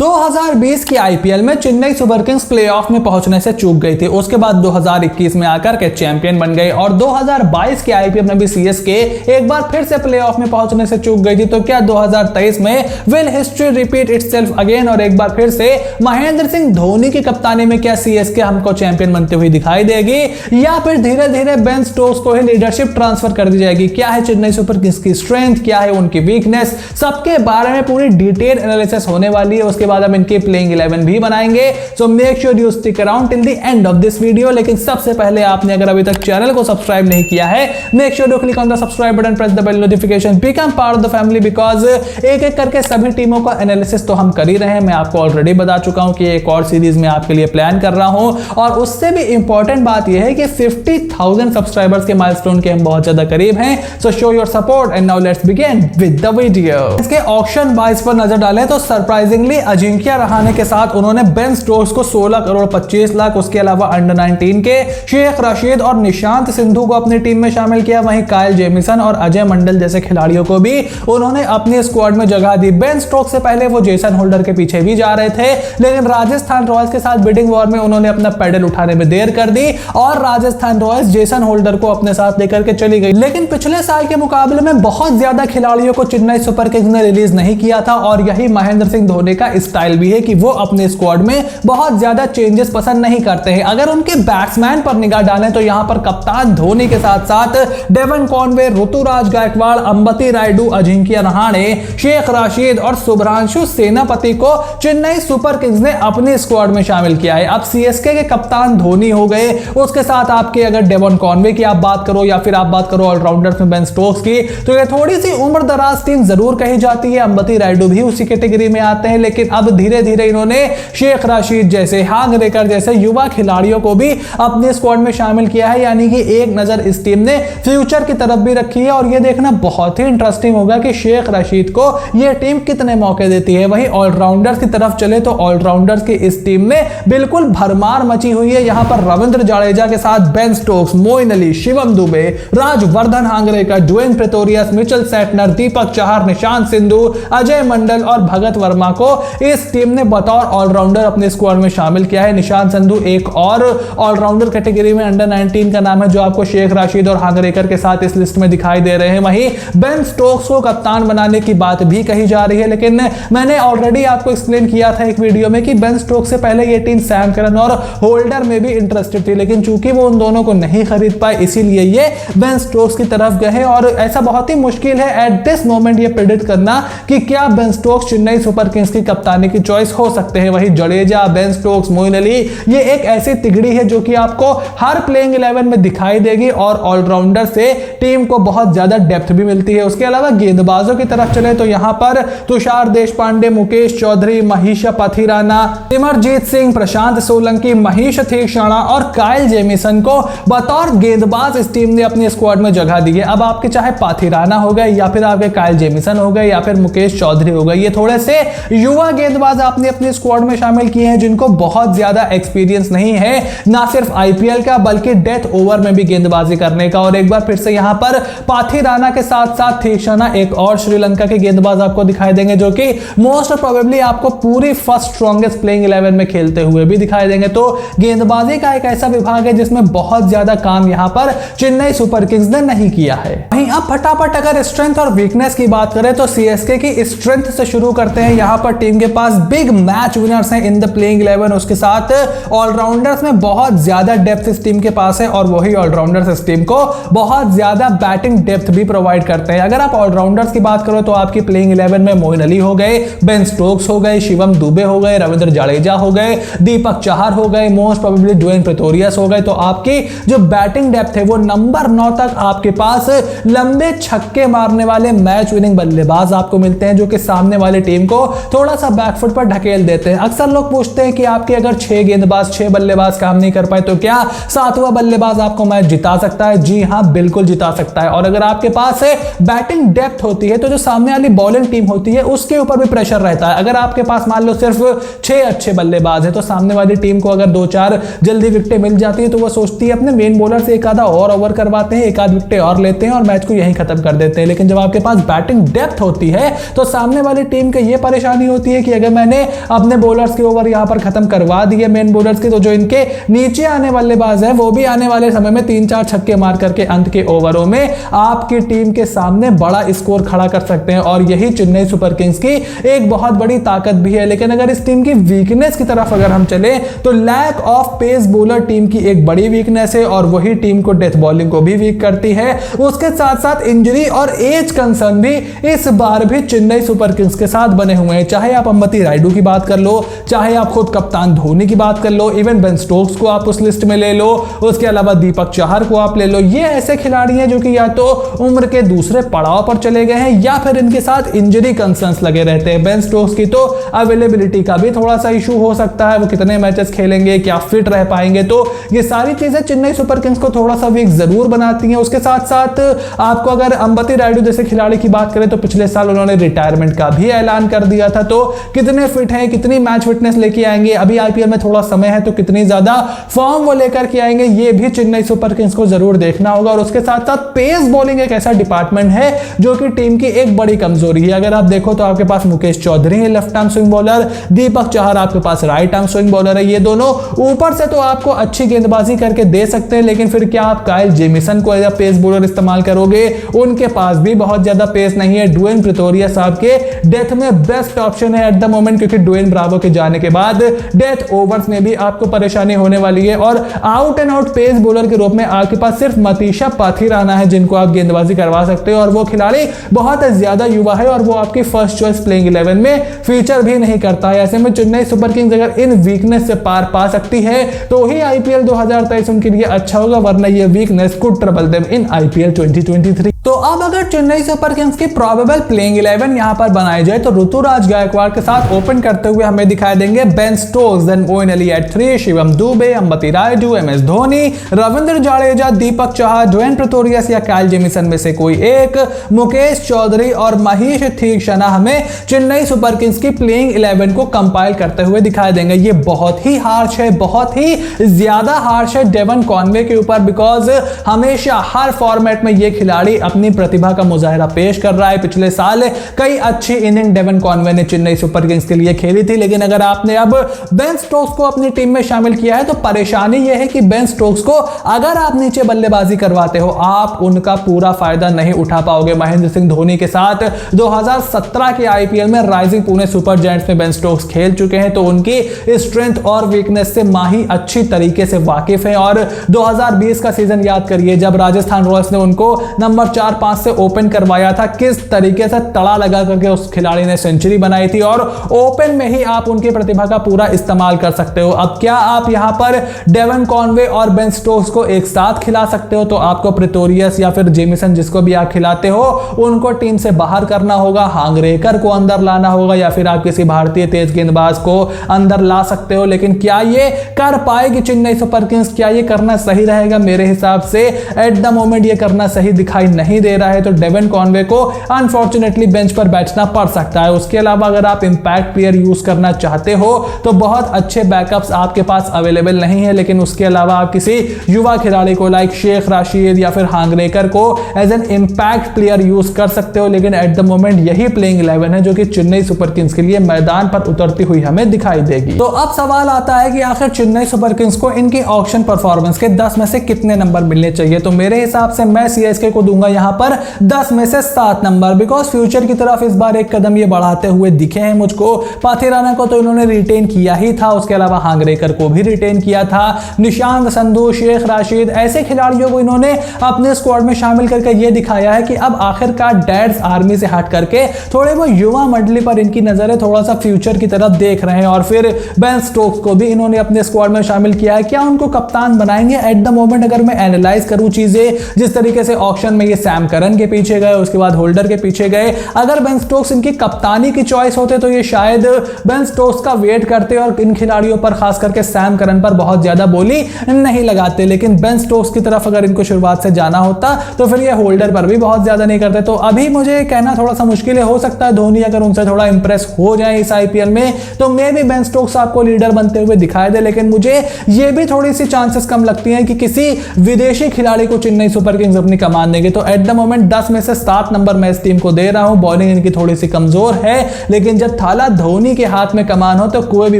2020 की आईपीएल में Chennai super Kings playoff में पहुंचने से चूक गई थी। उसके बाद 2021 में आकर के चैंपियन बन गई और 2022 की आईपीएल में भी सीएसके एक बार फिर से प्लेऑफ में पहुंचने से चूक गई थी। तो क्या 2023 में will history repeat itself again और एक बार फिर से महेंद्र सिंह धोनी की कप्तानी में क्या सीएसके हमको चैंपियन बनती हुई दिखाई देगी या फिर धीरे धीरे बेन स्टोक्स को ही लीडरशिप ट्रांसफर कर दी जाएगी? क्या है चेन्नई सुपर किंग्स की स्ट्रेंथ, क्या है उनकी वीकनेस, सबके बारे में पूरी डिटेल एनालिसिस होने वाली है। उसके बाद हम इनके प्लेइंग 11 भी बनाएंगे। So make sure you stick around till the end of this video. लेकिन सबसे पहले आपने अगर अभी तक चैनल को सब्सक्राइब नहीं किया है, make sure you click on the subscribe button, press the bell notification, become part of the family, because एक एक करके सभी टीमों का एनालिसिस तो हम कर ही रहे हैं। मैं आपको ऑलरेडी बता चुका हूं कि एक और सीरीज में आपके लिए प्लान कर रहा हूं और उससे भी इंपॉर्टेंट बात यह है कि 50,000 सब्सक्राइबर्स के माइलस्टोन के हम बहुत ज्यादा करीब हैं। सो show your support and now let's begin with the video. इसके ऑक्शन वाइज पर नजर डालें तो सरप्राइजिंगली अजिंक्य रहाणे के साथ उन्होंने बेन स्टोक्स को 16 करोड़ 25 लाख, उसके अलावा अंडर 19 के शेख रशीद और निशांत सिंधु को अपनी टीम में शामिल किया। वहीं कायल जेमिसन और अजय मंडल जैसे खिलाड़ियों को भी उन्होंने अपनी स्क्वाड में जगह दी। बेन स्टोक्स से पहले वो जेसन होल्डर के पीछे भी जा रहे थे, लेकिन राजस्थान रॉयल्स के साथ बिडिंग वॉर में उन्होंने अपना पैडल उठाने में देर कर दी और राजस्थान रॉयल्स जेसन होल्डर को अपने साथ लेकर के चली गई। लेकिन पिछले साल के मुकाबले में बहुत ज्यादा खिलाड़ियों को चेन्नई सुपर किंग्स ने रिलीज नहीं किया था और यही महेंद्र सिंह धोनी का स्टाइल भी है कि वो अपने स्क्वाड में बहुत ज्यादा चेंजेस पसंद नहीं करते हैं। अगर उनके बैट्समैन पर निगाह डालें तो यहां पर कप्तान धोनी के साथ साथ डेवन कॉनवे, ऋतुराज गायकवाड़, अंबती रायडू, अजिंक्य रहाणे, शेख रशीद और शुभ्रांशु सेनापति को चेन्नई सुपर किंग्स ने अपने स्क्वाड में शामिल किया है। अब सीएसके के कप्तान धोनी हो गए, उसके साथ आपके अगर डेवन कॉनवे की आप बात करो या फिर आप बात करो ऑलराउंडर्स में बेन स्टोक्स की, तो ये थोड़ी सी उम्र दराज टीम जरूर कही जाती है। अंबती रायडू भी उसी कैटेगरी में आते हैं, लेकिन अब धीरे धीरे इन्होंने शेख रशीद जैसे, हांगरेकर जैसे युवा खिलाड़ियों को भी अपने स्क्वाड में शामिल किया है। यानी कि एक नजर इस टीम ने फ्यूचर की तरफ भी रखी है और यह देखना बहुत ही इंटरेस्टिंग होगा कि शेख रशीद को यह टीम कितने मौके देती है। वहीं ऑलराउंडर्स की तरफ चले तो ऑलराउंडर्स की इस टीम में बिल्कुल भरमार मची हुई है। यहां पर रविंद्र जडेजा के साथ Ben Stokes, Moeen Ali, Shivam Dube, Rajvardhan Hangargekar, Dwayne Pretorius, Mitchell Santner, Deepak Chahar, Nishant Sindhu, Ajay Mandal और भगत वर्मा को इस टीम ने बतौर ऑलराउंडर अपने स्क्वाड में शामिल किया है। निशांत सिंधु एक और ऑलराउंडर कैटेगरी में अंडर 19 का नाम है जो आपको शेख रशीद और हांगरेकर के साथ इस लिस्ट में दिखाई दे रहे हैं। वहीं बेन स्टोक्स को कप्तान बनाने की बात भी कही जा रही है, लेकिन मैंने ऑलरेडी आपको एक्सप्लेन किया था एक वीडियो में कि बेन स्टोक्स से पहले ये टीम सैम करन और होल्डर में भी इंटरेस्टेड थी, लेकिन चूंकि वो उन दोनों को नहीं खरीद पाए इसीलिए ये बेन स्टोक्स की तरफ गए और ऐसा बहुत ही मुश्किल है एट दिस मोमेंट ये प्रेडिक्ट करना कि क्या Ben Stokes Chennai super Kings की कप्तानी की चॉइस हो सकते हैं। वहीं जडेजा, बेन स्टोक्स, मोइन अली ये एक ऐसी तिगड़ी है जो कि आपको हर प्लेइंग 11 में दिखाई देगी और ऑलराउंडर से टीम को बहुत ज्यादा डेप्थ भी मिलती है। उसके अलावा गेंदबाजों की तरफ चले तो यहां पर तुषार देशपांडे, मुकेश चौधरी, महीश पाथिराना, सिमरजीत सिंह, प्रशांत सोलंकी, महीश थीक्षणा और कायल जेमिसन को बतौर गेंदबाज इस टीम ने अपने स्क्वाड में जगह दी है। अब आपके चाहे पाथिराना हो गए या फिर आपके कायल जेमिसन हो गए या फिर मुकेश चौधरी हो गए, ये थोड़े से युवा गेंदबाज आपने अपने स्क्वाड में शामिल किए हैं जिनको बहुत ज्यादा एक्सपीरियंस नहीं है, ना सिर्फ आईपीएल का बल्कि डेथ ओवर में भी गेंदबाजी करने का। और एक बार फिर से यहां पर पाथिराना के साथ साथ थीक्षणा एक और श्रीलंका के गेंदबाज आपको दिखाई देंगे जो कि मोस्ट प्रोबेबली आपको पूरी फर्स्ट स्ट्रॉन्गेस्ट प्लेइंग 11 में खेलते हुए भी दिखाई देंगे। तो गेंदबाजी का एक ऐसा विभाग है जिसमें बहुत ज्यादा काम यहां पर चेन्नई सुपर किंग्स ने नहीं किया है। वहीं अब फटाफट अगर स्ट्रेंथ और वीकनेस की बात करें तो सीएसके की स्ट्रेंथ से शुरू करते हैं। यहां पर टीम के पास बिग मैच विनर्स हैं इन द प्लेइंग 11, उसके साथ ऑलराउंडर्स में बहुत ज्यादा डेप्थ इस टीम के पास है और वही ऑलराउंडर्स इस टीम को बहुत ज्यादा बैटिंग डेप्थ भी प्रोवाइड करते हैं। अगर आप ऑलराउंडर्स की बात करो तो आपकी प्लेइंग 11 में मोइन अली हो गए, बेन स्टोक्स हो गए, शिवम दुबे हो गए, रविंद्र जडेजा हो गए, दीपक चहर हो गए, मोस्ट प्रोबेबली ड्वेन प्रेटोरियस हो गए। तो आपकी जो बैटिंग डेप्थ है वो नंबर 9 तक आपके पास लंबे छक्के मारने वाले मैच विनिंग बल्लेबाज आपको मिलते हैं जो कि सामने वाली टीम को थोड़ा सा बैकफुट पर ढकेल देते हैं। अक्सर लोग पूछते हैं कि आपके अगर 6 गेंदबाज 6 बल्लेबाज काम नहीं कर पाए तो क्या 7वां बल्लेबाज आपको मैच जिता सकता है? जी हां, बिल्कुल जिता सकता है। और अगर आपके पास बैटिंग डेप्थ होती है तो जो सामने वाली बॉलिंग टीम होती है उसके ऊपर भी प्रेशर रहता है। अगर आपके पास मान लो सिर्फ 6 अच्छे बल्लेबाज है तो सामने वाली टीम को अगर 2-4 जल्दी विकेटें मिल जाती है तो वो सोचती है अपने मेन बॉलर से एक आधा और ओवर करवाते हैं, एक आध विकेटें और लेते हैं और मैच को यहीं खत्म कर देते हैं। लेकिन जब आपके पास बैटिंग डेप्थ होती है तो सामने वाली टीम को यह परेशानी होती है कि अगर मैंने अपने बॉलर्स के ओवर यहां पर खत्म करवा दिए मेन बॉलर्स के, तो जो इनके नीचे आने वाले बल्लेबाज हैं वो भी आने वाले समय में 3-4 छक्के मार करके अंत के ओवरों में आपकी टीम के सामने बड़ा स्कोर खड़ा कर सकते हैं। और यही चेन्नई सुपर किंग्स की एक बहुत बड़ी ताकत भी है। लेकिन अगर इस टीम की वीकनेस की तरफ अगर हम चले तो lack of pace bowler team की एक बड़ी वीकनेस है और वही टीम को डेथ बॉलिंग को भी वीक करती है। उसके साथ साथ इंजरी और एज कंसर्न भी इस बार भी चेन्नई सुपर किंग्स के साथ बने हुए हैं। चाहे आप अंबती रायडू की बात कर लो, चाहे आप खुद कप्तान धोनी की बात कर लो, इवन बेन स्टोक्स को आप उस लिस्ट में ले लो, उसके अलावा दीपक चाहर को आप ले लो। ये ऐसे खिलाड़ी हैं जो कि या तो उम्र के दूसरे पड़ाव पर चले गए हैं या फिर इनके साथ इंजरी कंसर्न्स लगे रहते हैं। बेन स्टोक्स की तो अवेलेबिलिटी का भी थोड़ा सा इशू हो सकता है, वो कितने मैचेस खेलेंगे, क्या फिट रह पाएंगे, तो ये सारी चीजें चेन्नई सुपर किंग्स को थोड़ा सा वीक जरूर बनाती हैं। उसके साथ साथ आपको अगर अंबती रायडू जैसे खिलाड़ी की बात करें तो पिछले साल उन्होंने रिटायरमेंट का भी ऐलान कर दिया था, तो कितने फिट हैं, कितनी मैच फिटनेस लेके आएंगे, अभी आईपीएल में थोड़ा समय है तो कितनी ज्यादा फॉर्म वो लेकर के आएंगे, ये भी चेन्नई सुपर किंग्स को जरूर देखना होगा। और उसके साथ साथ पेस बॉलिंग एक ऐसा डिपार्टमेंट है जो कि टीम की एक बड़ी कमजोरी है। अगर आप देखो तो आपके पास मुकेश चौधरी है left arm swing bowler, Deepak Chahar आपके पास राइट आर्म स्विंग बॉलर है। ये दोनों ऊपर से तो आपको अच्छी गेंदबाजी करके दे सकते हैं, लेकिन फिर क्या आप काइल जेमिसन को एज अ पेस बॉलर इस्तेमाल करोगे? उनके पास भी बहुत ज्यादा पेस नहीं है। ड्वेन प्रिटोरियस आपके डेथ में बेस्ट ऑप्शन है एट द मोमेंट, क्योंकि ड्वेन ब्रावो के जाने के बाद डेथ ओवर्स में भी आपको परेशानी होने वाली है। और out and out pace bowler के रूप में आपके पास सिर्फ मतीशा पाथिराना है जिनको आप गेंदबाजी करवा सकते हो, और वो खिलाड़ी बहुत ज्यादा युवा है और वो आपकी फर्स्ट चॉइस प्लेइंग 11 में फीचर भी नहीं करता है। ऐसे में चेन्नई सुपर किंग्स अगर इन वीकनेस से पार पा सकती है तो ही आईपीएल 2023 उनके लिए अच्छा होगा, वरना ये weakness could trouble them in IPL 2023। तो अब अगर चेन्नई सुपर किंग्स की प्रोबेबल प्लेइंग 11 यहां पर बनाई जाए तो ऋतुराज गायकवाड़ के साथ ओपन करते हुए हमें दिखाई देंगे Ben Stokes, then Moeen Ali at 3, Shivam Dube, Ambati Rayudu, MS Dhoni, Ravindra Jadeja, Deepak Chahar, Dwayne Pretorius या काइल जेमिसन में से कोई एक, मुकेश चौधरी और महेश तीक्षणा हमें चेन्नई सुपर किंग्स की प्लेइंग 11 को कंपाइल करते हुए दिखाई देंगे। ये बहुत ही हार्श है, बहुत ही ज्यादा हार्श है डेवन कॉनवे के ऊपर, बिकॉज हमेशा हर फॉर्मेट में ये खिलाड़ी अपनी प्रतिभा का मुजाहरा पेश कर रहा है। पिछले साल कई अच्छी इनिंग डेवन कॉनवे ने चेन्नई सुपर किंग्स के लिए खेली थी, लेकिन अगर आपने अब बेन स्टोक्स को अपनी टीम में शामिल किया है तो परेशानी यह है कि बेन स्टोक्स को अगर आप नीचे बल्लेबाजी करवाते हो आप उनका पूरा फायदा नहीं उठा पाओगे। महेंद्र सिंह धोनी के साथ 2017 के आईपीएल में राइजिंग पुणे सुपर जायंट्स में बेन स्टोक्स खेल चुके हैं, तो उनकी स्ट्रेंथ और वीकनेस से माही अच्छी तरीके से वाकिफ है। और 2020 का सीजन याद करिए जब राजस्थान रॉयल्स ने उनको नंबर 4-5 से ओपन करवाया था, किस तरीके से तड़ा लगा करके उस खिलाड़ी ने सेंचुरी बनाई थी, और ओपन में ही आप उनकी प्रतिभा का पूरा इस्तेमाल कर सकते हो। अब क्या आप यहां पर डेवन कॉनवे और बेन स्टोक्स को एक साथ खिला सकते हो? तो आपको प्रिटोरियस या फिर जेमिसन जिसको भी आप खिलाते हो उनको टीम से बाहर करना होगा, हांगरेकर को अंदर लाना होगा, या फिर आप किसी भारतीय तेज गेंदबाज को अंदर ला सकते हो। लेकिन क्या ये कर पाएगी चेन्नई सुपर किंग्स? क्या ये करना सही रहेगा? मेरे हिसाब से एट द मोमेंट ये करना सही दिखाई नहीं दे रहा है, तो डेवन कॉनवे को अनफॉर्चुनेटली बेंच पर बैठना पड़ सकता है। उसके अलावा अगर आप इंपैक्ट प्लेयर यूज करना चाहते हो तो बहुत अच्छे बैकअप्स आपके पास अवेलेबल नहीं है, लेकिन उसके अलावा आप किसी युवा खिलाड़ी को लाइक शेख राशिद या फिर हांगरेकर को as an impact player use कर सकते हो। लेकिन एट द मोमेंट यही प्लेइंग 11 है जो कि चेन्नई सुपर किंग्स के लिए मैदान पर उतरती हुई हमें दिखाई देगी। तो अब सवाल आता है कि आखिर चेन्नई सुपर किंग्स को इनकी ऑक्शन परफॉर्मेंस के 10 में से कितने नंबर मिलने चाहिए? तो मेरे हिसाब से मैं सीएसके को दूंगा यहां पर 10 में से 7 नंबर, बिकॉज फ्यूचर की तरफ इस बार एक कदम ये बढ़ाते हुए दिखे हैं मुझको। पाथिराना को तो इन्होंने रिटेन किया ही था, उसके अलावा हांगरेकर को भी रिटेन किया था, निशांत संधू, शेख राशिद, ऐसे खिलाड़ियों को इन्होंने अपने स्क्वाड में शामिल करके ये दिखाया है कि अब आखिरकार डैड्स आर्मी से हट करके थोड़े वो युवा मंडली पर इनकी नजर है, थोड़ा सा फ्यूचर की तरफ देख रहे हैं। और फिर बेन स्टोक्स को भी इन्होंने अपने स्क्वाड में शामिल किया है। क्या उनको कप्तान बनाएंगे? एट द मोमेंट अगर मैं एनालाइज करूं चीजें, जिस तरीके से ऑक्शन में ये सैम करन के पीछे गए, उसके बाद होल्डर के पीछे गए, अगर बेन स्टोक्स इनकी कप्तानी की चॉइस होते तो ये शायद बेन स्टोक्स का वेट करते और इन खिलाड़ियों पर खास करके सैम करन पर बहुत ज्यादा बोली नहीं लगाते। लेकिन बेन स्टोक्स की तरफ अगर इनको शुरुआत से जाना होता तो फिर ये होल्डर पर भी बहुत ज्यादा नहीं करते। तो अभी मुझे कहना थोड़ा सा मुश्किल है, हो सकता है धोनी अगर उनसे थोड़ा इंप्रेस हो जाए इस आईपीएल में तो मे भी बेन स्टोक्स आपको लीडर बनते हुए दिखाई दे, लेकिन मुझे ये भी थोड़ी सी चांसेस कम लगती हैं कि किसी विदेशी खिलाड़ी को चेन्नई सुपर किंग्स अपनी कमान देंगे। तो एट द मोमेंट 10 में से 7 नंबर मैं इस टीम को दे रहा हूं। बॉलिंग इनकी थोड़ी सी कमजोर है, लेकिन जब थाला धोनी के हाथ में कमान हो तो कोई भी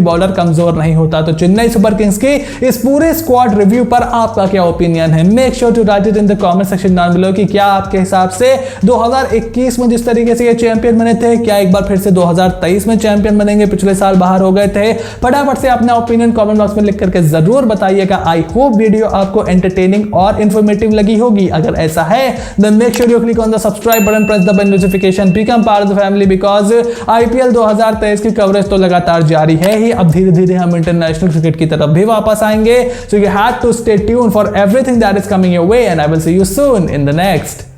बॉलर कमजोर नहीं होता। तो चेन्नई सुपर किंग्स की इस पूरे स्क्वाड रिव्यू पर आपका क्या ओपिनियन है? Make sure to write it in the comment section down below कि क्या आपके हिसाब से 2021 में जिस तरीके से ये चैंपियन बने थे, क्या एक बार फिर से 2023 में चैंपियन बनेंगे? पिछले साल बाहर हो गए थे। फटाफट से अपना ओपिनियन कमेंट बॉक्स में लिख करके जरूर बताइएगा। आई होप वीडियो आपको एंटरटेनिंग और इंफॉर्मेटिव लगी होगी। अगर ऐसा है then make sure you click on the subscribe button, press the bell notification, become part of the family because IPL 2023 की कवरेज तो लगातार जारी है ही। अब धीरे धीरे हम इंटरनेशनल क्रिकेट की तरफ भी वापस आएंगे। So you have to stay tune for everything that is coming your way and I will see you soon in the next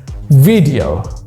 video.